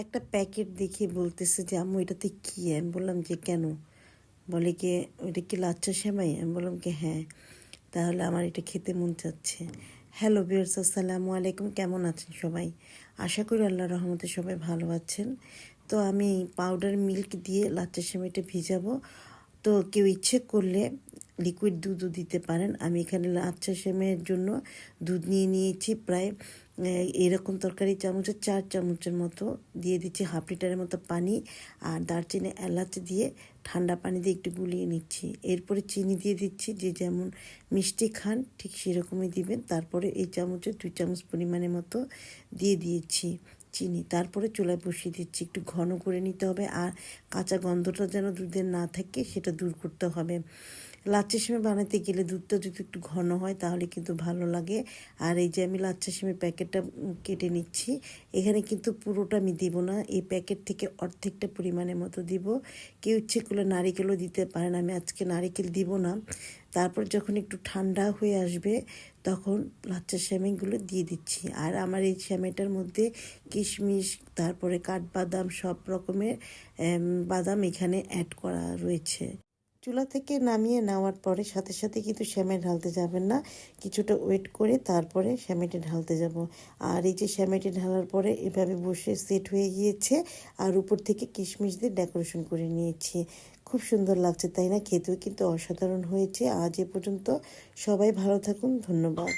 একটা প্যাকেট দেখে বলতেছে যে আম্মু এটাতে কী? আমি বললাম যে কেন? বলে কি ওইটা কি লাচ্ছা সেমাই? আমি বললাম কি হ্যাঁ। তাহলে আমার এটা খেতে মন চাচ্ছে। হ্যালো ভিউয়ার্স, আসসালামু আলাইকুম। কেমন আছেন সবাই? আশা করি আল্লাহর রহমতে সবাই ভালো আছেন। তো আমি পাউডার মিল্ক দিয়ে লাচ্ছা সেমাইটা ভিজাবো। তো কেউ ইচ্ছে করলে লিকুইড দুধও দিতে পারেন। আমি এখানে লাচ্ছা সেমাইয়ের জন্য দুধ নিয়ে নিয়েছি প্রায় এরকম তরকারি চামচের 4 চামচের মতো, দিয়ে দিচ্ছি হাফ লিটারের মতো পানি, আর দারচিনি এলাচ দিয়ে ঠান্ডা পানি দিয়ে একটু গুলিয়ে নিচ্ছি। এরপরে চিনি দিয়ে দিচ্ছি, যে যেমন মিষ্টি খান ঠিক সেরকমই দিবেন। তারপরে এই চামচের 2 চামচ পরিমাণের মতো দিয়ে দিয়েছি চিনি। তারপরে চুলায় বসিয়ে দিচ্ছি, একটু ঘন করে নিতে হবে, আর কাঁচা গন্ধটা যেন দুধের না থাকে সেটা দূর করতে হবে। লাচ্ছা সেমাই বানাতে গেলে দুধটা যদি একটু ঘন হয় তাহলে কিন্তু ভালো লাগে। আর এই যে আমি লাচ্ছা সেমাই প্যাকেটটা কেটে নিচ্ছি। এখানে কিন্তু পুরোটা আমি দিব না, এই প্যাকেট থেকে অর্ধেকটা পরিমাণের মতো দিব। কেউ ইচ্ছে করলে নারিকেলও দিতে পারেন, আমি আজকে নারিকেল দিব না। তারপর যখন একটু ঠান্ডা হয়ে আসবে তখন লাচ্ছা সেমাইগুলো দিয়ে দিচ্ছি। আর আমার এই সেমাইটার মধ্যে কিশমিশ, তারপরে কাঠবাদাম, সব রকমের বাদাম এখানে অ্যাড করা রয়েছে। চুলা থেকে নামিয়ে নেওয়ার পরে সাথে সাথে কিন্তু সেমাই ঢালতে যাবেন না, কিছুটা ওয়েট করে তারপরে সেমাইটা ঢালতে যাব। আর এই যে সেমাইটা ঢালার পরে এভাবে বসে সেট হয়ে গিয়েছে, আর উপর থেকে কিশমিশ দিয়ে ডেকোরেশন করে নিয়েছি। খুব সুন্দর লাগছে তাই না? খেতেও কিন্তু অসাধারণ হয়েছে। আজ এ পর্যন্ত, সবাই ভালো থাকুন, ধন্যবাদ।